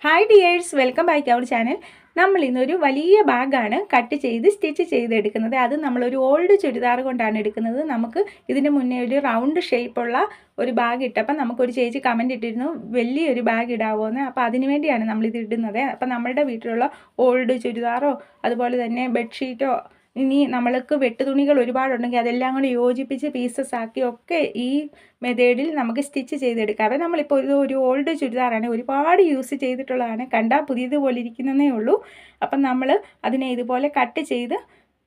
Hi dears, welcome back to our channel. നമ്മൾ ഇന്നൊരു വലിയ ബാഗാണ് കട്ട് ചെയ്ത് സ്റ്റിച്ച് ചെയ്തെടുക്കുന്നത്. അത് നമ്മളൊരു ഓൾഡ് ചുരിദാർ കൊണ്ടാണ് എടുക്കുന്നത്. നമുക്ക് ഇതിന് മുന്നേ ഒരു റൗണ്ട് ഷേപ്പുള്ള ഒരു ബാഗ് ഇട്ടപ്പോൾ നമുക്കൊരു ചേച്ചി കമൻറ്റ് ഇട്ടിരുന്നു, വലിയൊരു ബാഗ് ഇടാവോ എന്ന്. അപ്പോൾ അതിന് വേണ്ടിയാണ് നമ്മളിത് ഇടുന്നത്. അപ്പോൾ നമ്മളുടെ വീട്ടിലുള്ള ഓൾഡ് ചുരിദാറോ അതുപോലെ തന്നെ ബെഡ്ഷീറ്റോ ഇനി നമ്മൾക്ക് വെട്ടുതുണികൾ ഒരുപാടുണ്ടെങ്കിൽ അതെല്ലാം കൂടി യോജിപ്പിച്ച് പീസസ് ആക്കി ഒക്കെ ഈ മെത്തേഡിൽ നമുക്ക് സ്റ്റിച്ച് ചെയ്തെടുക്കാം. നമ്മളിപ്പോൾ ഒരു ഓൾഡ് ചുരിദാറാണ്, ഒരുപാട് യൂസ് ചെയ്തിട്ടുള്ളതാണ്, കണ്ടാൽ പുതിയതുപോലെ ഇരിക്കുന്നതേ ഉള്ളൂ. അപ്പം നമ്മൾ അതിനെ ഇതുപോലെ കട്ട് ചെയ്ത്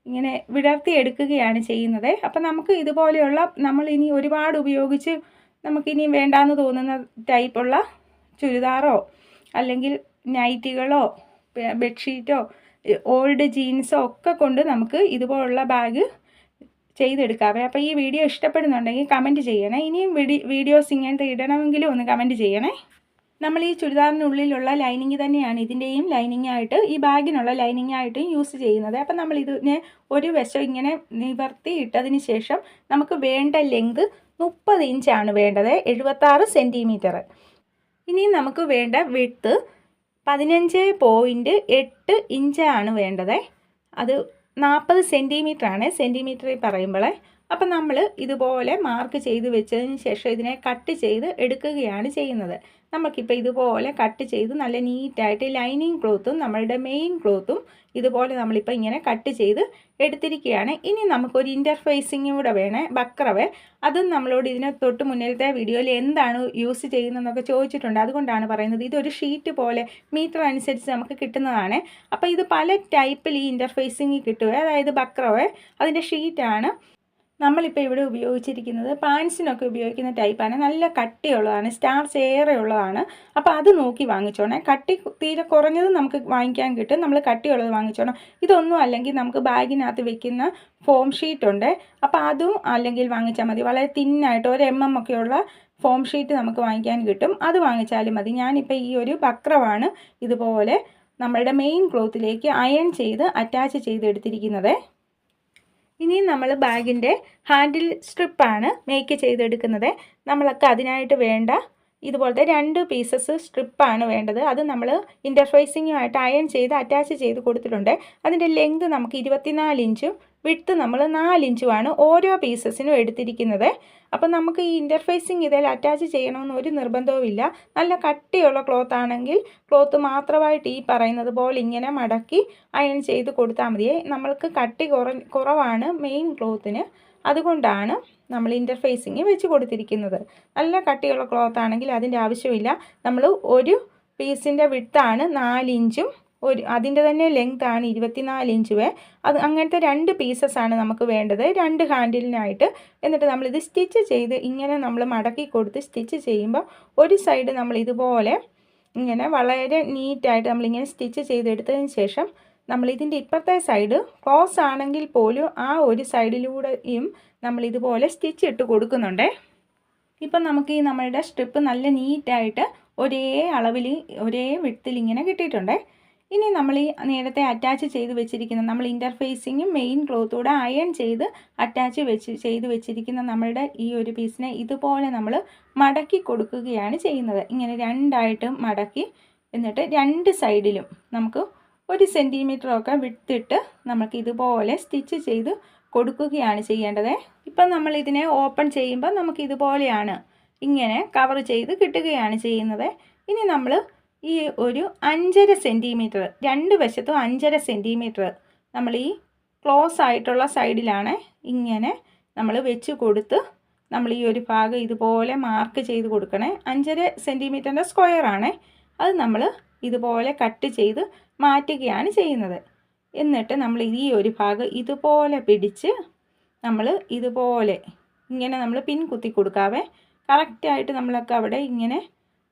ഇങ്ങനെ വിടർത്തി എടുക്കുകയാണ് ചെയ്യുന്നത്. അപ്പം നമുക്ക് ഇതുപോലെയുള്ള നമ്മൾ ഇനി ഒരുപാട് ഉപയോഗിച്ച് നമുക്കിനി വേണ്ടാന്ന് തോന്നുന്ന ടൈപ്പുള്ള ചുരിദാറോ അല്ലെങ്കിൽ നൈറ്റികളോ ബെഡ്ഷീറ്റോ ഓൾഡ് ജീൻസോ ഒക്കെ കൊണ്ട് നമുക്ക് ഇതുപോലുള്ള ബാഗ് ചെയ്തെടുക്കാവേ. അപ്പോൾ ഈ വീഡിയോ ഇഷ്ടപ്പെടുന്നുണ്ടെങ്കിൽ കമൻറ്റ് ചെയ്യണേ. ഇനിയും വീഡിയോസ് ഇങ്ങനത്തെ ഇടണമെങ്കിലും ഒന്ന് കമൻറ്റ് ചെയ്യണേ. നമ്മൾ ഈ ചുരിദാറിനുള്ളിലുള്ള ലൈനിങ് തന്നെയാണ് ഇതിൻ്റെയും ലൈനിങ് ആയിട്ട്, ഈ ബാഗിനുള്ള ലൈനിങ് ആയിട്ടും യൂസ് ചെയ്യുന്നത്. അപ്പം നമ്മൾ ഇതിനെ ഒരു വശം ഇങ്ങനെ നിവർത്തി ഇട്ടതിന് ശേഷം നമുക്ക് വേണ്ട ലെങ്ത് 30 ഇഞ്ചാണ് വേണ്ടത്, 76 സെൻറ്റിമീറ്റർ. ഇനി നമുക്ക് വേണ്ട വിഡ്ത്ത് 15.8 ഇഞ്ചാണ് വേണ്ടത്. അത് 40 സെൻറ്റിമീറ്റർ ആണ്, സെൻറ്റിമീറ്ററിൽ പറയുമ്പോൾ. അപ്പം നമ്മൾ ഇതുപോലെ മാർക്ക് ചെയ്ത് വെച്ചതിന് ശേഷം ഇതിനെ കട്ട് ചെയ്ത് എടുക്കുകയാണ് ചെയ്യുന്നത്. നമുക്കിപ്പോൾ ഇതുപോലെ കട്ട് ചെയ്ത് നല്ല നീറ്റായിട്ട് ലൈനിങ് ക്ലോത്തും നമ്മളുടെ മെയിൻ ക്ലോത്തും ഇതുപോലെ നമ്മളിപ്പോൾ ഇങ്ങനെ കട്ട് ചെയ്ത് എടുത്തിരിക്കുകയാണ്. ഇനി നമുക്കൊരു ഇൻ്റർഫേസിങ് കൂടെ വേണേ, ബക്രവേ. അതും നമ്മളോട് ഇതിനെ തൊട്ട് മുന്നിലത്തെ വീഡിയോയിൽ എന്താണ് യൂസ് ചെയ്യുന്നതെന്നൊക്കെ ചോദിച്ചിട്ടുണ്ട്. അതുകൊണ്ടാണ് പറയുന്നത്. ഇതൊരു ഷീറ്റ് പോലെ മീറ്റർ അനുസരിച്ച് നമുക്ക് കിട്ടുന്നതാണ്. അപ്പോൾ ഇത് പല ടൈപ്പിൽ ഈ ഇൻ്റർഫേസിങ് കിട്ടുക, അതായത് ബക്രവേ അതിൻ്റെ ഷീറ്റാണ് നമ്മളിപ്പോൾ ഇവിടെ ഉപയോഗിച്ചിരിക്കുന്നത്. പാൻസിനൊക്കെ ഉപയോഗിക്കുന്ന ടൈപ്പാണ്, നല്ല കട്ടിയുള്ളതാണ്, സ്റ്റാർച്ച് ഏറെ ഉള്ളതാണ്. അപ്പോൾ അത് നോക്കി വാങ്ങിച്ചോണേ. കട്ടി തീരെ കുറഞ്ഞത് നമുക്ക് വാങ്ങിക്കാൻ കിട്ടും, നമ്മൾ കട്ടിയുള്ളത് വാങ്ങിച്ചോണം. ഇതൊന്നും അല്ലെങ്കിൽ നമുക്ക് ബാഗിനകത്ത് വെക്കുന്ന ഫോം ഷീറ്റ് ഉണ്ട്, അപ്പോൾ അതും അല്ലെങ്കിൽ വാങ്ങിച്ചാൽ മതി. വളരെ തിന്നായിട്ട് 1 mm ഒക്കെയുള്ള ഫോം ഷീറ്റ് നമുക്ക് വാങ്ങിക്കാൻ കിട്ടും, അത് വാങ്ങിച്ചാലും മതി. ഞാനിപ്പോൾ ഈ ഒരു ബക്രവാണ് ഇതുപോലെ നമ്മളുടെ മെയിൻ ക്ലോത്തിലേക്ക് അയൺ ചെയ്ത് അറ്റാച്ച് ചെയ്തെടുത്തിരിക്കുന്നത്. ഇനി നമ്മൾ ബാഗിൻ്റെ ഹാൻഡിൽ സ്ട്രിപ്പാണ് മേക്ക് ചെയ്തെടുക്കുന്നത്. നമ്മളൊക്കെ അതിനായിട്ട് വേണ്ട ഇതുപോലത്തെ 2 പീസസ് സ്ട്രിപ്പാണ് വേണ്ടത്. അത് നമ്മൾ ഇൻ്റർഫേസിങ്ങുമായിട്ട് അയൺ ചെയ്ത് അറ്റാച്ച് ചെയ്ത് കൊടുത്തിട്ടുണ്ട്. അതിൻ്റെ ലെങ്ത് നമുക്ക് 24 ഇഞ്ചും വിഡ്ത്ത് നമ്മൾ 4 ഇഞ്ചുമാണ് ഓരോ പീസസിനും എടുത്തിരിക്കുന്നത്. അപ്പം നമുക്ക് ഈ ഇൻ്റർഫേസിങ് ഇതിൽ അറ്റാച്ച് ചെയ്യണമെന്ന് ഒരു നിർബന്ധവുമില്ല. നല്ല കട്ടിയുള്ള ക്ലോത്ത് ആണെങ്കിൽ ക്ലോത്ത് മാത്രമായിട്ട് ഈ പറയുന്നത് പോലെ ഇങ്ങനെ മടക്കി അയൺ ചെയ്ത് കൊടുത്താൽ മതിയേ. നമ്മൾക്ക് കട്ടി കുറവാണ് മെയിൻ ക്ലോത്തിന്, അതുകൊണ്ടാണ് നമ്മൾ ഇൻ്റർഫേസിങ് വെച്ച് കൊടുത്തിരിക്കുന്നത്. നല്ല കട്ടിയുള്ള ക്ലോത്ത് ആണെങ്കിൽ അതിൻ്റെ ആവശ്യമില്ല. നമ്മൾ ഒരു പീസിൻ്റെ വിഡ്ത്താണ് 4 ഇഞ്ചും അതിൻ്റെ തന്നെ ലെങ്ത് ആണ് 24 ഇഞ്ചുവേ. അത് അങ്ങനത്തെ 2 പീസസാണ് നമുക്ക് വേണ്ടത്, 2 ഹാൻഡിലിനായിട്ട്. എന്നിട്ട് നമ്മളിത് സ്റ്റിച്ച് ചെയ്ത് ഇങ്ങനെ നമ്മൾ മടക്കി കൊടുത്ത് സ്റ്റിച്ച് ചെയ്യുമ്പോൾ ഒരു സൈഡ് നമ്മൾ ഇതുപോലെ ഇങ്ങനെ വളരെ നീറ്റായിട്ട് നമ്മളിങ്ങനെ സ്റ്റിച്ച് ചെയ്തെടുത്തതിന് ശേഷം നമ്മൾ ഇതിൻ്റെ ഇപ്പുറത്തെ സൈഡ് ക്ലോസ് ആണെങ്കിൽ പോലും ആ ഒരു സൈഡിലൂടെയും നമ്മൾ ഇതുപോലെ സ്റ്റിച്ച് ഇട്ട് കൊടുക്കുന്നുണ്ട്. ഇപ്പം നമുക്ക് ഈ നമ്മളുടെ സ്ട്രിപ്പ് നല്ല നീറ്റായിട്ട് ഒരേ അളവിൽ ഒരേ വിഡ്ത്തിൽ ഇങ്ങനെ കിട്ടിയിട്ടുണ്ട്. ഇനി നമ്മൾ ഈ നേരത്തെ അറ്റാച്ച് ചെയ്ത് വെച്ചിരിക്കുന്ന നമ്മൾ ഇൻ്റർഫേസിങ്ങും മെയിൻ ക്ലോത്തൂടെ അയൺ ചെയ്ത് അറ്റാച്ച് ചെയ്ത് വെച്ചിരിക്കുന്ന നമ്മളുടെ ഈ ഒരു പീസിനെ ഇതുപോലെ നമ്മൾ മടക്കി കൊടുക്കുകയാണ് ചെയ്യുന്നത്. ഇങ്ങനെ 2ആയിട്ട് മടക്കി എന്നിട്ട് 2 സൈഡിലും നമുക്ക് 1 സെൻറ്റിമീറ്ററൊക്കെ വിട്ടിട്ട് നമുക്ക് ഇതുപോലെ സ്റ്റിച്ച് ചെയ്ത് കൊടുക്കുകയാണ് ചെയ്യേണ്ടത്. ഇപ്പം നമ്മൾ ഇതിനെ ഓപ്പൺ ചെയ്യുമ്പോൾ നമുക്ക് ഇതുപോലെയാണ് ഇങ്ങനെ കവർ ചെയ്ത് കിട്ടുകയാണ് ചെയ്യുന്നത്. ഇനി നമ്മൾ ഈ ഒരു 5.5 സെൻറ്റിമീറ്റർ 2 വശത്തും 5.5 സെൻറ്റിമീറ്റർ നമ്മൾ ഈ ക്ലോസ് ആയിട്ടുള്ള സൈഡിലാണ് ഇങ്ങനെ നമ്മൾ വെച്ച് കൊടുത്ത് നമ്മൾ ഈ ഒരു ഭാഗം ഇതുപോലെ മാർക്ക് ചെയ്ത് കൊടുക്കണേ. 5.5 സെൻറ്റിമീറ്ററിൻ്റെ സ്ക്വയറാണ് അത്. നമ്മൾ ഇതുപോലെ കട്ട് ചെയ്ത് മാറ്റുകയാണ് ചെയ്യുന്നത്. എന്നിട്ട് നമ്മൾ ഈ ഒരു ഭാഗം ഇതുപോലെ പിടിച്ച് നമ്മൾ ഇതുപോലെ ഇങ്ങനെ നമ്മൾ പിൻ കുത്തി കൊടുക്കാവേ. കറക്റ്റായിട്ട് നമ്മളൊക്കെ അവിടെ ഇങ്ങനെ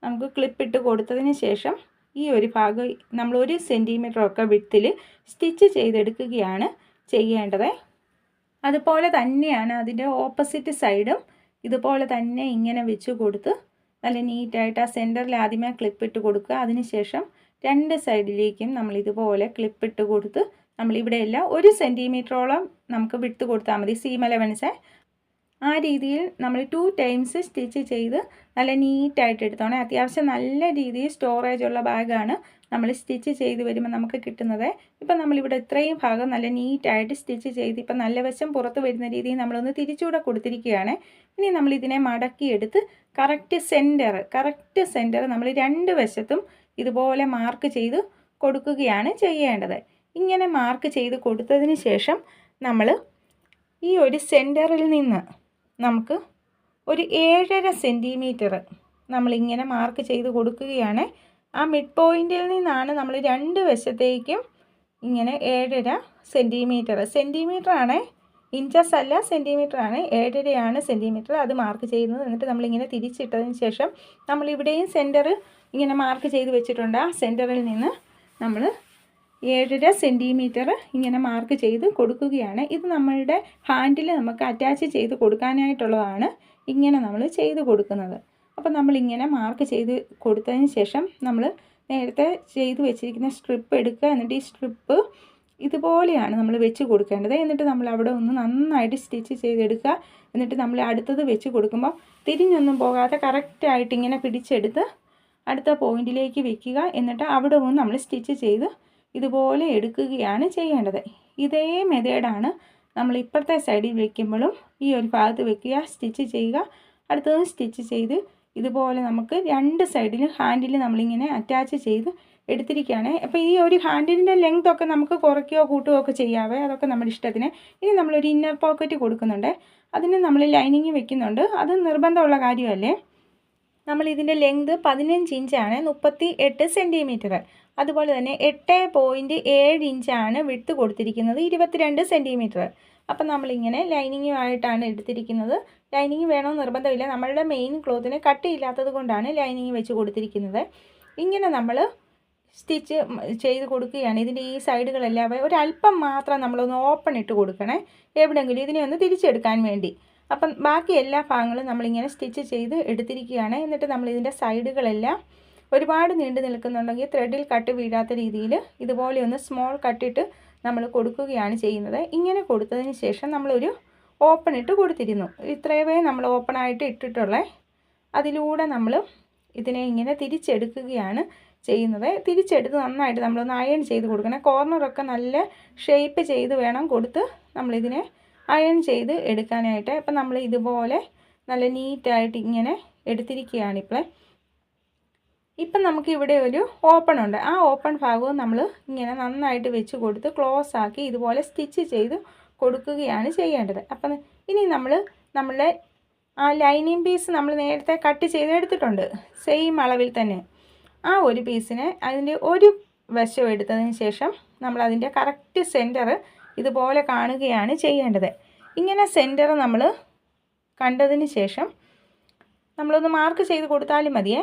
നമുക്ക് ക്ലിപ്പിട്ട് കൊടുത്തതിന് ശേഷം ഈ ഒരു ഭാഗം നമ്മൾ 1 സെൻറ്റിമീറ്ററൊക്കെ വിഡ്ത്തിൽ സ്റ്റിച്ച് ചെയ്തെടുക്കുകയാണ് ചെയ്യേണ്ടത്. അതുപോലെ തന്നെയാണ് അതിൻ്റെ ഓപ്പോസിറ്റ് സൈഡും ഇതുപോലെ തന്നെ ഇങ്ങനെ വെച്ച് കൊടുത്ത് നല്ല നീറ്റായിട്ട് ആ സെൻറ്ററിൽ ആദ്യമേ ക്ലിപ്പിട്ട് കൊടുക്കുക. അതിനുശേഷം 2 സൈഡിലേക്കും നമ്മൾ ഇതുപോലെ ക്ലിപ്പിട്ട് കൊടുത്ത് നമ്മളിവിടെയെല്ലാം 1 സെൻറ്റിമീറ്ററോളം നമുക്ക് വിട്ട് കൊടുത്താൽ മതി സീം അലവൻസ്. ആ രീതിയിൽ നമ്മൾ 2 ടൈംസ് സ്റ്റിച്ച് ചെയ്ത് നല്ല നീറ്റായിട്ട് എടുത്തോണേ. അത്യാവശ്യം നല്ല രീതിയിൽ സ്റ്റോറേജ് ഉള്ള ബാഗാണ് നമ്മൾ സ്റ്റിച്ച് ചെയ്ത് വരുമ്പോൾ നമുക്ക് കിട്ടുന്നത്. ഇപ്പം നമ്മളിവിടെ ഇത്രയും ഭാഗം നല്ല നീറ്റായിട്ട് സ്റ്റിച്ച് ചെയ്ത് ഇപ്പം നല്ല വശം പുറത്ത് വരുന്ന രീതിയിൽ നമ്മളൊന്ന് തിരിച്ചുകൂടെ കൊടുത്തിരിക്കുകയാണ്. ഇനി നമ്മളിതിനെ മടക്കിയെടുത്ത് കറക്റ്റ് സെൻറ്റർ നമ്മൾ 2 വശത്തും ഇതുപോലെ മാർക്ക് ചെയ്ത് കൊടുക്കുകയാണ് ചെയ്യേണ്ടത്. ഇങ്ങനെ മാർക്ക് ചെയ്ത് കൊടുത്തതിന് ശേഷം നമ്മൾ ഈ ഒരു സെൻറ്ററിൽ നിന്ന് നമുക്ക് ഒരു 7.5 സെൻറ്റിമീറ്റർ നമ്മളിങ്ങനെ മാർക്ക് ചെയ്ത് കൊടുക്കുകയാണ്. ആ മിഡ് പോയിൻറ്റിൽ നിന്നാണ് നമ്മൾ 2 വശത്തേക്കും ഇങ്ങനെ 7.5 സെൻറ്റിമീറ്റർ ആണ്, ഇഞ്ചസ് അല്ല സെൻറ്റിമീറ്റർ ആണ്, 7.5 സെൻറ്റിമീറ്റർ അത് മാർക്ക് ചെയ്യുന്നത്. എന്നിട്ട് നമ്മളിങ്ങനെ തിരിച്ചിട്ടതിന് ശേഷം നമ്മളിവിടെയും സെൻറ്റർ ഇങ്ങനെ മാർക്ക് ചെയ്ത് വെച്ചിട്ടുണ്ട്. ആ സെൻറ്ററിൽ നിന്ന് നമ്മൾ 7.5 സെൻറ്റിമീറ്റർ ഇങ്ങനെ മാർക്ക് ചെയ്ത് കൊടുക്കുകയാണ്. ഇത് നമ്മളുടെ ഹാൻഡിൽ നമുക്ക് അറ്റാച്ച് ചെയ്ത് കൊടുക്കാനായിട്ടുള്ളതാണ് ഇങ്ങനെ നമ്മൾ ചെയ്ത് കൊടുക്കുന്നത്. അപ്പോൾ നമ്മളിങ്ങനെ മാർക്ക് ചെയ്ത് കൊടുത്തതിന് ശേഷം നമ്മൾ നേരത്തെ ചെയ്ത് വെച്ചിരിക്കുന്ന സ്ട്രിപ്പ് എടുക്കുക. എന്നിട്ട് ഈ സ്ട്രിപ്പ് ഇതുപോലെയാണ് നമ്മൾ വെച്ച് കൊടുക്കേണ്ടത്. എന്നിട്ട് നമ്മൾ അവിടെ ഒന്ന് നന്നായിട്ട് സ്റ്റിച്ച് ചെയ്തെടുക്കുക. എന്നിട്ട് നമ്മൾ അടുത്തത് വെച്ച് കൊടുക്കുമ്പോൾ തിരിഞ്ഞൊന്നും പോകാതെ കറക്റ്റായിട്ട് ഇങ്ങനെ പിടിച്ചെടുത്ത് അടുത്ത പോയിൻറ്റിലേക്ക് വെക്കുക. എന്നിട്ട് അവിടെ ഒന്ന് നമ്മൾ സ്റ്റിച്ച് ചെയ്ത് ഇതുപോലെ എടുക്കുകയാണ് ചെയ്യേണ്ടത്. ഇതേ മെത്തേഡാണ് നമ്മൾ ഇപ്പുറത്തെ സൈഡിൽ വയ്ക്കുമ്പോഴും ഈ ഒരു ഭാഗത്ത് വെക്കുക, സ്റ്റിച്ച് ചെയ്യുക, അടുത്തതും സ്റ്റിച്ച് ചെയ്ത് ഇതുപോലെ നമുക്ക് 2 സൈഡിലും ഹാൻഡിൽ നമ്മളിങ്ങനെ അറ്റാച്ച് ചെയ്ത് എടുത്തിരിക്കുകയാണ്. അപ്പോൾ ഈ ഒരു ഹാൻഡിലിൻ്റെ ലെങ്തൊക്കെ നമുക്ക് കുറയ്ക്കുകയോ കൂട്ടുകയോ ഒക്കെ ചെയ്യാവേ, അതൊക്കെ നമ്മുടെ ഇഷ്ടത്തിന്. ഇനി നമ്മളൊരു ഇന്നർ പോക്കറ്റ് കൊടുക്കുന്നുണ്ട്, അതിന് നമ്മൾ ലൈനിങ് വെക്കുന്നുണ്ട്. അത് നിർബന്ധമുള്ള കാര്യമല്ലേ. നമ്മളിതിൻ്റെ ലെങ്ത് 15 ഇഞ്ചാണ്, 38 സെൻറ്റിമീറ്റർ. അതുപോലെ തന്നെ 8.7 ഇഞ്ചാണ് വിഡ്ത്ത് കൊടുത്തിരിക്കുന്നത്, 22 സെൻറ്റിമീറ്റർ. അപ്പം നമ്മളിങ്ങനെ ലൈനിങ്ങുമായിട്ടാണ് എടുത്തിരിക്കുന്നത്. ലൈനിങ് വേണമെന്ന് നിർബന്ധമില്ല, നമ്മളുടെ മെയിൻ ക്ലോത്തിന് കട്ടിയില്ലാത്തത് കൊണ്ടാണ് ലൈനിങ് വെച്ച് കൊടുത്തിരിക്കുന്നത്. ഇങ്ങനെ നമ്മൾ സ്റ്റിച്ച് ചെയ്ത് കൊടുക്കുകയാണ്. ഇതിൻ്റെ ഈ സൈഡുകളെല്ലാം ഒരല്പം മാത്രം നമ്മളൊന്ന് ഓപ്പൺ ഇട്ട് കൊടുക്കണേ, എവിടെയെങ്കിലും ഇതിനെ ഒന്ന് തിരിച്ചെടുക്കാൻ വേണ്ടി. അപ്പം ബാക്കി എല്ലാ ഭാഗങ്ങളും നമ്മളിങ്ങനെ സ്റ്റിച്ച് ചെയ്ത് എടുത്തിരിക്കുകയാണ്. എന്നിട്ട് നമ്മളിതിൻ്റെ സൈഡുകളെല്ലാം ഒരുപാട് നീണ്ടു നിൽക്കുന്നുണ്ടെങ്കിൽ ത്രെഡിൽ കട്ട് വീഴാത്ത രീതിയിൽ ഇതുപോലെ ഒന്ന് സ്മോൾ കട്ടിട്ട് നമ്മൾ കൊടുക്കുകയാണ് ചെയ്യുന്നത്. ഇങ്ങനെ കൊടുത്തതിന് ശേഷം നമ്മളൊരു ഓപ്പൺ ഇട്ട് കൊടുത്തിരുന്നു. ഇത്രയേ നമ്മൾ ഓപ്പണായിട്ട് ഇട്ടിട്ടുള്ളേ. അതിലൂടെ നമ്മൾ ഇതിനെ ഇങ്ങനെ തിരിച്ചെടുക്കുകയാണ് ചെയ്യുന്നത്. തിരിച്ചെടുത്ത് നന്നായിട്ട് നമ്മളൊന്ന് അയൺ ചെയ്ത് കൊടുക്കണം. കോർണറൊക്കെ നല്ല ഷേപ്പ് ചെയ്ത് വേണം കൊടുത്ത് നമ്മളിതിനെ അയൺ ചെയ്ത് എടുക്കാനായിട്ട്. അപ്പം നമ്മൾ ഇതുപോലെ നല്ല നീറ്റായിട്ട് ഇങ്ങനെ എടുത്തിരിക്കുകയാണിപ്പോൾ. ഇപ്പം നമുക്കിവിടെ ഒരു ഓപ്പൺ ഉണ്ട്. ആ ഓപ്പൺ ഭാഗവും നമ്മൾ ഇങ്ങനെ നന്നായിട്ട് വെച്ച് കൊടുത്ത് ക്ലോസ് ആക്കി ഇതുപോലെ സ്റ്റിച്ച് ചെയ്ത് കൊടുക്കുകയാണ് ചെയ്യേണ്ടത്. അപ്പം ഇനി നമ്മളുടെ ആ ലൈനിങ് പീസ് നമ്മൾ നേരത്തെ കട്ട് ചെയ്തെടുത്തിട്ടുണ്ട് സെയിം അളവിൽ തന്നെ. ആ ഒരു പീസിനെ അതിൻ്റെ ഒരു വശം എടുത്തതിന് ശേഷം നമ്മൾ അതിൻ്റെ കറക്റ്റ് സെൻറ്റർ ഇതുപോലെ കാണുകയാണ് ചെയ്യേണ്ടത്. ഇങ്ങനെ സെൻറ്റർ നമ്മൾ കണ്ടതിന് ശേഷം നമ്മളൊന്ന് മാർക്ക് ചെയ്ത് കൊടുത്താലും മതിയേ.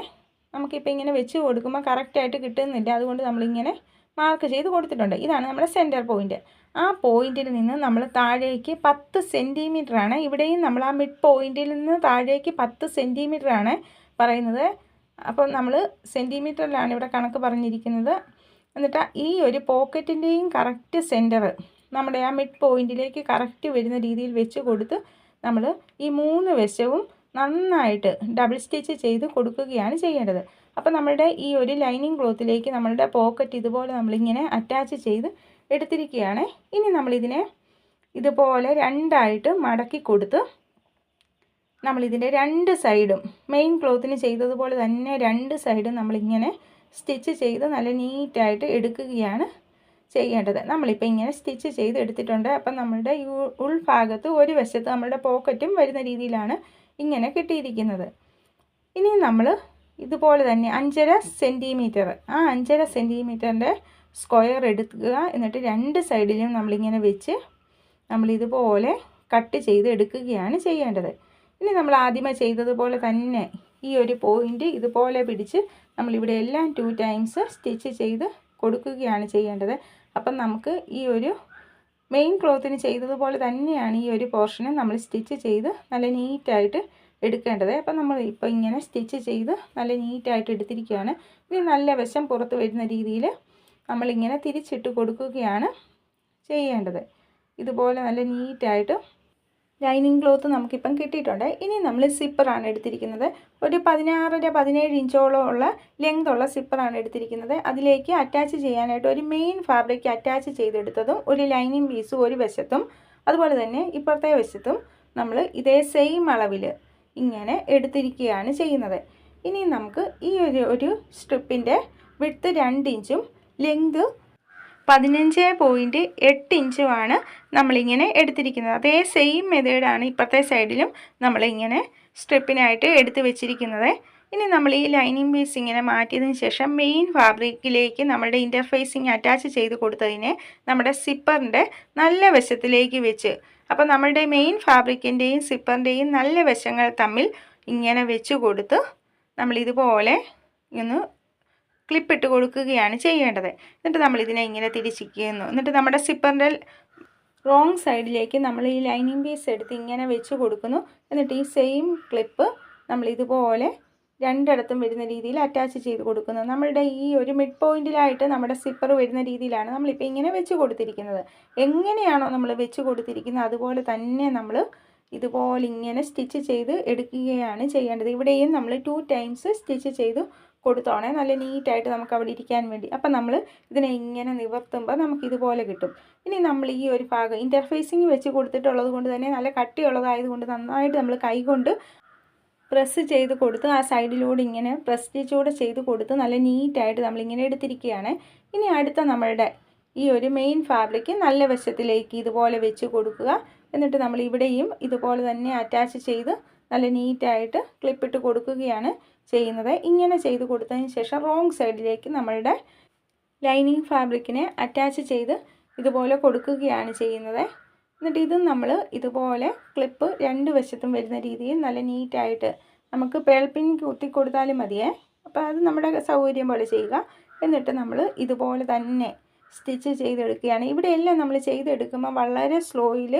നമുക്കിപ്പോൾ ഇങ്ങനെ വെച്ച് കൊടുക്കുമ്പോൾ കറക്റ്റായിട്ട് കിട്ടുന്നില്ല, അതുകൊണ്ട് നമ്മളിങ്ങനെ മാർക്ക് ചെയ്ത് കൊടുത്തിട്ടുണ്ട്. ഇതാണ് നമ്മുടെ സെൻറ്റർ പോയിൻറ്റ്. ആ പോയിൻറ്റിൽ നിന്ന് നമ്മൾ താഴേക്ക് 10 സെൻറ്റിമീറ്ററാണ്. ഇവിടെയും നമ്മൾ ആ മിഡ് പോയിൻറ്റിൽ നിന്ന് താഴേക്ക് 10 സെൻറ്റിമീറ്ററാണ് പറയുന്നത്. അപ്പോൾ നമ്മൾ സെൻറ്റിമീറ്ററിലാണ് ഇവിടെ കണക്ക് പറഞ്ഞിരിക്കുന്നത്. എന്നിട്ട് ഈ ഒരു പോക്കറ്റിൻ്റെയും കറക്റ്റ് സെൻറ്റർ നമ്മുടെ ആ മിഡ് പോയിൻറ്റിലേക്ക് കറക്റ്റ് വരുന്ന രീതിയിൽ വെച്ച് കൊടുത്ത് നമ്മൾ ഈ 3 വശവും നന്നായിട്ട് ഡബിൾ സ്റ്റിച്ച് ചെയ്ത് കൊടുക്കുകയാണ് ചെയ്യേണ്ടത്. അപ്പോൾ നമ്മളുടെ ഈ ഒരു ലൈനിങ് ക്ലോത്തിലേക്ക് നമ്മളുടെ പോക്കറ്റ് ഇതുപോലെ നമ്മളിങ്ങനെ അറ്റാച്ച് ചെയ്ത് എടുത്തിരിക്കുകയാണ്. ഇനി നമ്മളിതിനെ ഇതുപോലെ രണ്ടായിട്ട് മടക്കി കൊടുത്ത് നമ്മളിതിൻ്റെ 2 സൈഡും മെയിൻ ക്ലോത്തിന് ചെയ്തതുപോലെ തന്നെ 2 സൈഡും നമ്മളിങ്ങനെ സ്റ്റിച്ച് ചെയ്ത് നല്ല നീറ്റായിട്ട് എടുക്കുകയാണ് ചെയ്യേണ്ടത്. നമ്മളിപ്പോൾ ഇങ്ങനെ സ്റ്റിച്ച് ചെയ്ത് എടുത്തിട്ടുണ്ട്. അപ്പം നമ്മളുടെ ഈ ഉൾഭാഗത്ത് ഒരു വശത്ത് നമ്മളുടെ പോക്കറ്റും വരുന്ന രീതിയിലാണ് ഇങ്ങനെ കിട്ടിയിരിക്കുന്നത്. ഇനി നമ്മൾ ഇതുപോലെ തന്നെ 5.5 സെൻറ്റിമീറ്റർ, ആ 5.5 സെൻറ്റിമീറ്ററിൻ്റെ സ്ക്വയർ എടുക്കുക. എന്നിട്ട് 2 സൈഡിലും നമ്മളിങ്ങനെ വെച്ച് നമ്മളിതുപോലെ കട്ട് ചെയ്ത് എടുക്കുകയാണ് ചെയ്യേണ്ടത്. ഇനി നമ്മൾ ആദ്യമേ ചെയ്തതുപോലെ തന്നെ ഈ ഒരു പോയിൻ്റ് ഇതുപോലെ പിടിച്ച് നമ്മളിവിടെ എല്ലാം 2 ടൈംസ് സ്റ്റിച്ച് ചെയ്ത് കൊടുക്കുകയാണ് ചെയ്യേണ്ടത്. അപ്പം നമുക്ക് ഈ ഒരു മെയിൻ ക്ലോത്തിന് ചെയ്തതുപോലെ തന്നെയാണ് ഈ ഒരു പോർഷന് നമ്മൾ സ്റ്റിച്ച് ചെയ്ത് നല്ല നീറ്റായിട്ട് എടുക്കേണ്ടത്. അപ്പം നമ്മൾ ഇപ്പോൾ ഇങ്ങനെ സ്റ്റിച്ച് ചെയ്ത് നല്ല നീറ്റായിട്ട് എടുത്തിരിക്കുകയാണ്. ഇനി നല്ല വശം പുറത്ത് വരുന്ന രീതിയിൽ നമ്മളിങ്ങനെ തിരിച്ചിട്ട് കൊടുക്കുകയാണ് ചെയ്യേണ്ടത്. ഇതുപോലെ നല്ല നീറ്റായിട്ട് ലൈനിങ് ക്ലോത്ത് നമുക്കിപ്പം കിട്ടിയിട്ടുണ്ട്. ഇനി നമ്മൾ സിപ്പറാണ് എടുത്തിരിക്കുന്നത്. ഒരു 16-17 ഇഞ്ചോളം ഉള്ള ലെങ്ത് ഉള്ള സിപ്പറാണ് എടുത്തിരിക്കുന്നത്. അതിലേക്ക് അറ്റാച്ച് ചെയ്യാനായിട്ട് ഒരു മെയിൻ ഫാബ്രിക് അറ്റാച്ച് ചെയ്തെടുത്തതും ഒരു ലൈനിങ് പീസും ഒരു വശത്തും അതുപോലെ തന്നെ ഇപ്പുറത്തെ വശത്തും നമ്മൾ ഇതേ സെയിം അളവിൽ ഇങ്ങനെ എടുത്തിരിക്കുകയാണ് ചെയ്യുന്നത്. ഇനി നമുക്ക് ഈ ഒരു സ്ട്രിപ്പിൻ്റെ വിഡ്ത്ത് 2 ഇഞ്ചും ലെങ്ത് 15.8 ഇഞ്ചുമാണ് നമ്മളിങ്ങനെ എടുത്തിരിക്കുന്നത്. അതേ സെയിം മെത്തേഡാണ് ഇപ്പുറത്തെ സൈഡിലും നമ്മളിങ്ങനെ സ്ട്രിപ്പിനായിട്ട് എടുത്ത് വെച്ചിരിക്കുന്നത്. ഇനി നമ്മൾ ഈ ലൈനിങ് പീസ് ഇങ്ങനെ മാറ്റിയതിന് ശേഷം മെയിൻ ഫാബ്രിക്കിലേക്ക് നമ്മുടെ ഇൻ്റർഫേസിങ് അറ്റാച്ച് ചെയ്ത് കൊടുത്തതിനെ നമ്മുടെ സിപ്പറിൻ്റെ നല്ല വശത്തിലേക്ക് വെച്ച്, അപ്പോൾ നമ്മളുടെ മെയിൻ ഫാബ്രിക്കിൻ്റെയും സിപ്പറിൻ്റെയും നല്ല വശങ്ങൾ തമ്മിൽ ഇങ്ങനെ വെച്ച് കൊടുത്ത് നമ്മളിതുപോലെ ഒന്ന് ക്ലിപ്പിട്ട് കൊടുക്കുകയാണ് ചെയ്യേണ്ടത്. എന്നിട്ട് നമ്മളിതിനെ ഇങ്ങനെ തിരിച്ചിരിക്കുന്നു. എന്നിട്ട് നമ്മുടെ സിപ്പറിൻ്റെ റോങ് സൈഡിലേക്ക് നമ്മൾ ഈ ലൈനിങ് പീസ് എടുത്ത് ഇങ്ങനെ വെച്ച് കൊടുക്കുന്നു. എന്നിട്ട് ഈ സെയിം ക്ലിപ്പ് നമ്മളിതുപോലെ രണ്ടിടത്തും വരുന്ന രീതിയിൽ അറ്റാച്ച് ചെയ്ത് കൊടുക്കുന്നു. നമ്മളുടെ ഈ ഒരു മിഡ് പോയിൻറ്റിലായിട്ട് നമ്മുടെ സിപ്പർ വരുന്ന രീതിയിലാണ് നമ്മളിപ്പോൾ ഇങ്ങനെ വെച്ച് കൊടുത്തിരിക്കുന്നത്. എങ്ങനെയാണോ നമ്മൾ വെച്ച് കൊടുത്തിരിക്കുന്നത് അതുപോലെ തന്നെ നമ്മൾ ഇതുപോലെ ഇങ്ങനെ സ്റ്റിച്ച് ചെയ്ത് എടുക്കുകയാണ് ചെയ്യേണ്ടത്. ഇവിടെയും നമ്മൾ 2 ടൈംസ് സ്റ്റിച്ച് ചെയ്ത് കൊടുത്തോണേ, നല്ല നീറ്റായിട്ട് നമുക്ക് അവിടെ ഇരിക്കാൻ വേണ്ടി. അപ്പം നമ്മൾ ഇതിനെ ഇങ്ങനെ നിവർത്തുമ്പോൾ നമുക്കിതുപോലെ കിട്ടും. ഇനി നമ്മൾ ഈ ഒരു ഭാഗം ഇൻ്റർഫേസിങ് വെച്ച് കൊടുത്തിട്ടുള്ളത് കൊണ്ട് തന്നെ നല്ല കട്ടിയുള്ളതായതുകൊണ്ട് നന്നായിട്ട് നമ്മൾ കൈകൊണ്ട് പ്രസ് ചെയ്ത് കൊടുത്ത് ആ സൈഡിലൂടെ ഇങ്ങനെ പ്രസ് സ്റ്റിച്ചൂടെ ചെയ്ത് കൊടുത്ത് നല്ല നീറ്റായിട്ട് നമ്മളിങ്ങനെ എടുത്തിരിക്കുകയാണ്. ഇനി അടുത്ത നമ്മളുടെ ഈ ഒരു മെയിൻ ഫാബ്രിക് നല്ല വശത്തിലേക്ക് ഇതുപോലെ വെച്ച് കൊടുക്കുക. എന്നിട്ട് നമ്മൾ ഇവിടെയും ഇതുപോലെ തന്നെ അറ്റാച്ച് ചെയ്ത് നല്ല നീറ്റായിട്ട് ക്ലിപ്പിട്ട് കൊടുക്കുകയാണ് ചെയ്യുന്നത്. ഇങ്ങനെ ചെയ്ത് കൊടുത്തതിന് ശേഷം റോങ് സൈഡിലേക്ക് നമ്മളുടെ ലൈനിങ് ഫാബ്രിക്കിനെ അറ്റാച്ച് ചെയ്ത് ഇതുപോലെ കൊടുക്കുകയാണ് ചെയ്യുന്നത്. എന്നിട്ട് ഇതും നമ്മൾ ഇതുപോലെ ക്ലിപ്പ് 2 വശത്തും വരുന്ന രീതിയിൽ നല്ല നീറ്റായിട്ട് നമുക്ക് പേൾപിൻ കുത്തി കൊടുത്താലും മതിയേ. അപ്പോൾ അത് നമ്മുടെ സൗകര്യം പോലെ ചെയ്യുക. എന്നിട്ട് നമ്മൾ ഇതുപോലെ തന്നെ സ്റ്റിച്ച് ചെയ്തെടുക്കുകയാണ്. ഇവിടെയെല്ലാം നമ്മൾ ചെയ്തെടുക്കുമ്പോൾ വളരെ സ്ലോയിൽ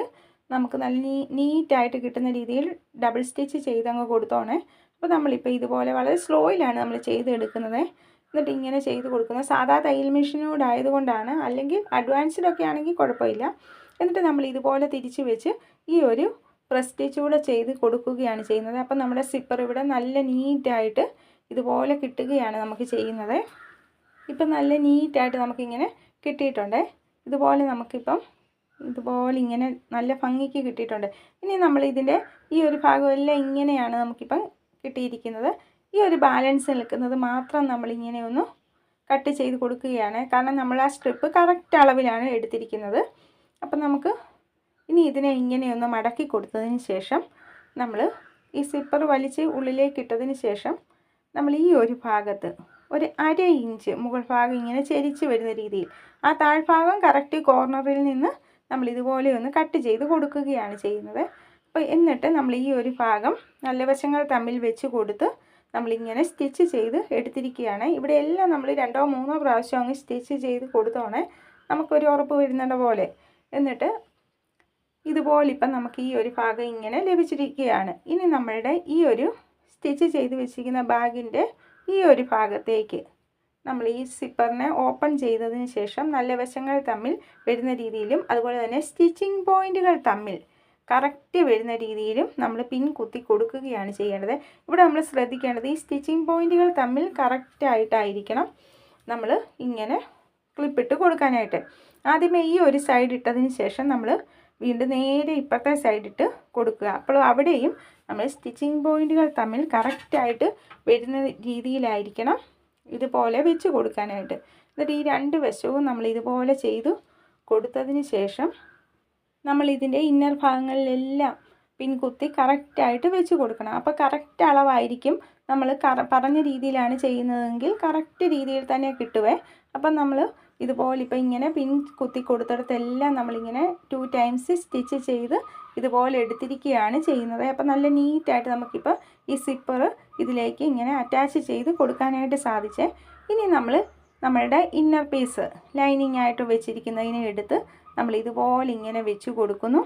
നമുക്ക് നല്ല നീറ്റായിട്ട് കിട്ടുന്ന രീതിയിൽ ഡബിൾ സ്റ്റിച്ച് ചെയ്തങ്ങ് കൊടുത്തോണേ. അപ്പോൾ നമ്മളിപ്പോൾ ഇതുപോലെ വളരെ സ്ലോയിലാണ് നമ്മൾ ചെയ്തെടുക്കുന്നത്. എന്നിട്ട് ഇങ്ങനെ ചെയ്ത് കൊടുക്കുന്നത് സാധാ തയ്യൽ മെഷീനോട് ആയതുകൊണ്ടാണ്, അല്ലെങ്കിൽ അഡ്വാൻസ്ഡൊക്കെ ആണെങ്കിൽ കുഴപ്പമില്ല. എന്നിട്ട് നമ്മൾ ഇതുപോലെ തിരിച്ച് വെച്ച് ഈ ഒരു പ്രസ് സ്റ്റിച്ച് കൂടെ ചെയ്ത് കൊടുക്കുകയാണ് ചെയ്യുന്നത്. അപ്പം നമ്മുടെ സിപ്പർ ഇവിടെ നല്ല നീറ്റായിട്ട് ഇതുപോലെ കിട്ടുകയാണ് നമുക്ക് ചെയ്യുന്നത്. ഇപ്പം നല്ല നീറ്റായിട്ട് നമുക്കിങ്ങനെ കിട്ടിയിട്ടുണ്ട്. ഇതുപോലെ നമുക്കിപ്പം ഇതുപോലെ ഇങ്ങനെ നല്ല ഭംഗിക്ക് കിട്ടിയിട്ടുണ്ട്. ഇനി നമ്മൾ ഇതിൻ്റെ ഈ ഒരു ഭാഗമെല്ലാം ഇങ്ങനെയാണ് നമുക്കിപ്പം കിട്ടിയിരിക്കുന്നത്. ഈ ഒരു ബാലൻസ് നിൽക്കുന്നത് മാത്രം നമ്മളിങ്ങനെ ഒന്ന് കട്ട് ചെയ്ത് കൊടുക്കുകയാണ്. കാരണം നമ്മൾ ആ സ്ട്രിപ്പ് കറക്റ്റ് അളവിലാണ് എടുത്തിരിക്കുന്നത്. അപ്പം നമുക്ക് ഇനി ഇതിനെ ഇങ്ങനെയൊന്ന് മടക്കി കൊടുത്തതിന് ശേഷം നമ്മൾ ഈ സിപ്പർ വലിച്ച് ഉള്ളിലേക്ക് ഇട്ടതിന് ശേഷം നമ്മൾ ഈ ഒരു ഭാഗത്ത് ഒരു 1/2 ഇഞ്ച് മുകൾ ഭാഗം ഇങ്ങനെ ചെരിച്ച് വരുന്ന രീതിയിൽ ആ താഴ്ഭാഗം കറക്റ്റ് കോർണറിൽ നിന്ന് നമ്മൾ ഇതുപോലെ ഒന്ന് കട്ട് ചെയ്ത് കൊടുക്കുകയാണ് ചെയ്യുന്നത്. അപ്പോൾ എന്നിട്ട് നമ്മൾ ഈ ഒരു ഭാഗം നല്ല വശങ്ങൾ തമ്മിൽ വെച്ച് കൊടുത്ത് നമ്മളിങ്ങനെ സ്റ്റിച്ച് ചെയ്ത് എടുത്തിരിക്കുകയാണ്. ഇവിടെ എല്ലാം നമ്മൾ 2-3 പ്രാവശ്യം അങ്ങ് സ്റ്റിച്ച് ചെയ്ത് കൊടുത്തോണേ, നമുക്കൊരു ഉറപ്പ് വരുന്നുണ്ട പോലെ. എന്നിട്ട് ഇതുപോലെ ഇപ്പം നമുക്ക് ഈ ഒരു ഭാഗം ഇങ്ങനെ ലഭിച്ചിരിക്കുകയാണ്. ഇനി നമ്മളുടെ ഈ ഒരു സ്റ്റിച്ച് ചെയ്ത് വെച്ചിരിക്കുന്ന ബാഗിൻ്റെ ഈ ഒരു ഭാഗത്തേക്ക് നമ്മൾ ഈ സിപ്പറിനെ ഓപ്പൺ ചെയ്തതിന് ശേഷം നല്ല വശങ്ങൾ തമ്മിൽ വരുന്ന രീതിയിലും അതുപോലെ തന്നെ സ്റ്റിച്ചിങ് പോയിൻറ്റുകൾ തമ്മിൽ കറക്റ്റ് വരുന്ന രീതിയിലും നമ്മൾ പിൻ കുത്തി കൊടുക്കുകയാണ് ചെയ്യേണ്ടത്. ഇവിടെ നമ്മൾ ശ്രദ്ധിക്കേണ്ടത് ഈ സ്റ്റിച്ചിങ് പോയിൻറ്റുകൾ തമ്മിൽ കറക്റ്റായിട്ടായിരിക്കണം നമ്മൾ ഇങ്ങനെ ക്ലിപ്പിട്ട് കൊടുക്കാനായിട്ട്. ആദ്യമേ ഈ ഒരു സൈഡ് ഇട്ടതിന് ശേഷം നമ്മൾ വീണ്ടും നേരെ ഇപ്പുറത്തെ സൈഡിട്ട് കൊടുക്കുക. അപ്പോൾ അവിടെയും നമ്മൾ സ്റ്റിച്ചിങ് പോയിൻറ്റുകൾ തമ്മിൽ കറക്റ്റായിട്ട് വരുന്ന രീതിയിലായിരിക്കണം ഇതുപോലെ വെച്ച് കൊടുക്കാനായിട്ട്. എന്നിട്ട് ഈ 2 വശവും നമ്മൾ ഇതുപോലെ ചെയ്തു കൊടുത്തതിന് ശേഷം നമ്മൾ ഇതിൻ്റെ ഇന്നർ ഭാഗങ്ങളിലെല്ലാം പിൻകുത്തി കറക്റ്റായിട്ട് വെച്ച് കൊടുക്കണം. അപ്പോൾ കറക്റ്റ് അളവായിരിക്കും. നമ്മൾ പറഞ്ഞ രീതിയിലാണ് ചെയ്യുന്നതെങ്കിൽ കറക്റ്റ് രീതിയിൽ തന്നെ കിട്ടുവേ. അപ്പം നമ്മൾ ഇതുപോലെ ഇപ്പോൾ ഇങ്ങനെ പിൻ കുത്തി കൊടുത്തിടത്തെല്ലാം നമ്മളിങ്ങനെ 2 ടൈംസ് സ്റ്റിച്ച് ചെയ്ത് ഇതുപോലെ എടുത്തിരിക്കുകയാണ് ചെയ്യുന്നത്. അപ്പോൾ നല്ല നീറ്റായിട്ട് നമുക്കിപ്പോൾ ഈ സിപ്പർ ഇതിലേക്ക് ഇങ്ങനെ അറ്റാച്ച് ചെയ്ത് കൊടുക്കാനായിട്ട് സാധിച്ചേ. ഇനി നമ്മൾ നമ്മളുടെ ഇന്നർ പീസ് ലൈനിങ് ആയിട്ട് വെച്ചിരിക്കുന്നതിനെ എടുത്ത് നമ്മൾ ഇതുപോലെ ഇങ്ങനെ വെച്ച് കൊടുക്കുന്നു.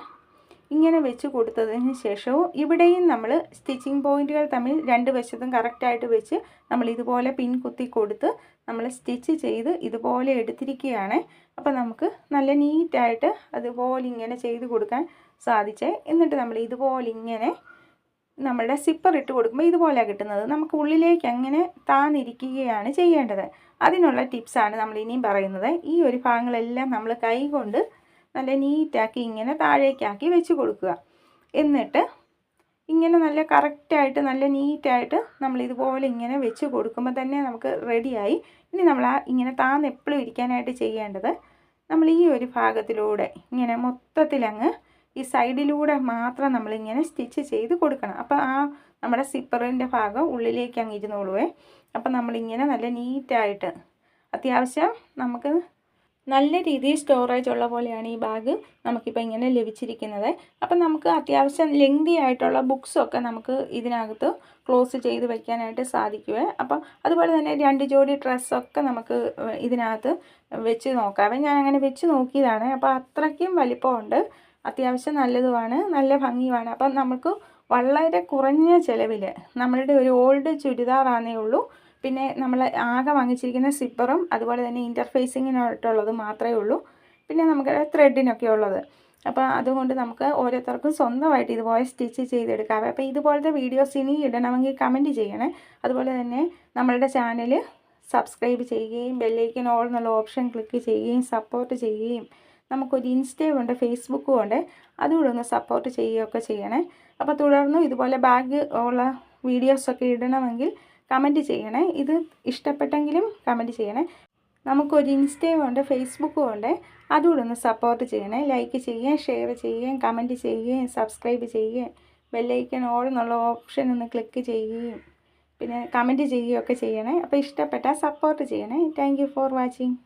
ഇങ്ങനെ വെച്ച് കൊടുത്തതിന് ശേഷവും ഇവിടെയും നമ്മൾ സ്റ്റിച്ചിങ് പോയിൻറ്റുകൾ തമ്മിൽ 2 വശത്തും കറക്റ്റായിട്ട് വെച്ച് നമ്മൾ ഇതുപോലെ പിൻ കുത്തി കൊടുത്ത് നമ്മൾ സ്റ്റിച്ച് ചെയ്ത് ഇതുപോലെ എടുത്തിരിക്കുകയാണ്. അപ്പോൾ നമുക്ക് നല്ല നീറ്റായിട്ട് അതുപോലെ ഇങ്ങനെ ചെയ്ത് കൊടുക്കാൻ സാധിച്ചേ. എന്നിട്ട് നമ്മൾ ഇതുപോലെ ഇങ്ങനെ നമ്മളുടെ സിപ്പർ ഇട്ട് കൊടുക്കുമ്പോൾ ഇതുപോലെയാണ് കിട്ടുന്നത്. നമുക്ക് ഉള്ളിലേക്ക് അങ്ങനെ താന്നിരിക്കുകയാണ് ചെയ്യേണ്ടത്. അതിനുള്ള ടിപ്സാണ് നമ്മൾ ഇനിയും പറയുന്നത്. ഈ ഒരു ഭാഗങ്ങളെല്ലാം നമ്മൾ കൈ കൊണ്ട് നല്ല നീറ്റാക്കി ഇങ്ങനെ താഴേക്കാക്കി വെച്ച് കൊടുക്കുക. എന്നിട്ട് ഇങ്ങനെ നല്ല കറക്റ്റായിട്ട് നല്ല നീറ്റായിട്ട് നമ്മൾ ഇതുപോലെ ഇങ്ങനെ വെച്ച് കൊടുക്കുമ്പോൾ തന്നെ നമുക്ക് റെഡിയായി. ഇനി നമ്മൾ ഇങ്ങനെ താന്ന് എപ്പോഴും ഇരിക്കാനായിട്ട് ചെയ്യേണ്ടത്, നമ്മൾ ഈ ഒരു ഭാഗത്തിലൂടെ ഇങ്ങനെ മൊത്തത്തിലങ്ങ് ഈ സൈഡിലൂടെ മാത്രം നമ്മളിങ്ങനെ സ്റ്റിച്ച് ചെയ്ത് കൊടുക്കണം. അപ്പോൾ നമ്മുടെ സിപ്പറിൻ്റെ ഭാഗം ഉള്ളിലേക്ക് അങ്ങ് ഇരുന്നോളുവേ. അപ്പം നമ്മളിങ്ങനെ നല്ല നീറ്റായിട്ട് അത്യാവശ്യം നമുക്ക് നല്ല രീതിയിൽ സ്റ്റോറേജ് ഉള്ള പോലെയാണ് ഈ ബാഗ് നമുക്കിപ്പോൾ ഇങ്ങനെ ലഭിച്ചിരിക്കുന്നത്. അപ്പം നമുക്ക് അത്യാവശ്യം ലെങ്തി ആയിട്ടുള്ള ബുക്സൊക്കെ നമുക്ക് ഇതിനകത്ത് ക്ലോസ് ചെയ്ത് വയ്ക്കാനായിട്ട് സാധിക്കുമേ. അപ്പം അതുപോലെ തന്നെ 2 ജോഡി ഡ്രസ്സൊക്കെ നമുക്ക് ഇതിനകത്ത് വെച്ച് നോക്കാവേ. ഞാൻ അങ്ങനെ വെച്ച് നോക്കിയതാണ്. അപ്പോൾ അത്രയ്ക്കും വലിപ്പമുണ്ട്, അത്യാവശ്യം നല്ലതുമാണ്, നല്ല ഭംഗിയുമാണ്. അപ്പം നമുക്ക് വളരെ കുറഞ്ഞ ചിലവിൽ നമ്മളുടെ ഒരു ഓൾഡ് ചുരിദാറാണേ ഉള്ളൂ, പിന്നെ നമ്മൾ ആകെ വാങ്ങിച്ചിരിക്കുന്ന സിപ്പറും അതുപോലെ തന്നെ ഇൻ്റർഫേസിങ്ങിനായിട്ടുള്ളത് മാത്രമേ ഉള്ളൂ, പിന്നെ നമുക്ക് ത്രെഡിനൊക്കെ ഉള്ളത്. അപ്പോൾ അതുകൊണ്ട് നമുക്ക് ഓരോരുത്തർക്കും സ്വന്തമായിട്ട് ഇതുപോലെ സ്റ്റിച്ച് ചെയ്തെടുക്കാം. അപ്പോൾ ഇതുപോലത്തെ വീഡിയോസ് ഇനി ഇടണമെങ്കിൽ കമൻറ്റ് ചെയ്യണേ. അതുപോലെ തന്നെ നമ്മളുടെ ചാനൽ സബ്സ്ക്രൈബ് ചെയ്യുകയും ബെല്ലൈക്കൻ ഓൾ എന്നുള്ള ഓപ്ഷൻ ക്ലിക്ക് ചെയ്യുകയും സപ്പോർട്ട് ചെയ്യുകയും, നമുക്കൊരു ഇൻസ്റ്റയും ഉണ്ട്, ഫേസ്ബുക്കും ഉണ്ട്, അതുകൂടെ ഒന്ന് സപ്പോർട്ട് ചെയ്യുകയൊക്കെ ചെയ്യണേ. അപ്പോൾ തുടർന്നും ഇതുപോലെ ബാഗ് ഉള്ള വീഡിയോസൊക്കെ ഇടണമെങ്കിൽ കമൻറ്റ് ചെയ്യണേ. ഇത് ഇഷ്ടപ്പെട്ടെങ്കിലും കമൻറ്റ് ചെയ്യണേ. നമുക്കൊരു ഇൻസ്റ്റയും ഉണ്ട്, ഫേസ്ബുക്കും ഉണ്ട്, അതുകൂടെ ഒന്ന് സപ്പോർട്ട് ചെയ്യണേ. ലൈക്ക് ചെയ്യുകയും ഷെയർ ചെയ്യുകയും കമൻറ്റ് ചെയ്യുകയും സബ്സ്ക്രൈബ് ചെയ്യുകയും ബെല്ലൈക്കൻ ഓൾ എന്നുള്ള ഓപ്ഷൻ ഒന്ന് ക്ലിക്ക് ചെയ്യുകയും പിന്നെ കമൻറ്റ് ചെയ്യുകയൊക്കെ ചെയ്യണേ. അപ്പോൾ ഇഷ്ടപ്പെട്ടാൽ സപ്പോർട്ട് ചെയ്യണേ. Thank you for watching.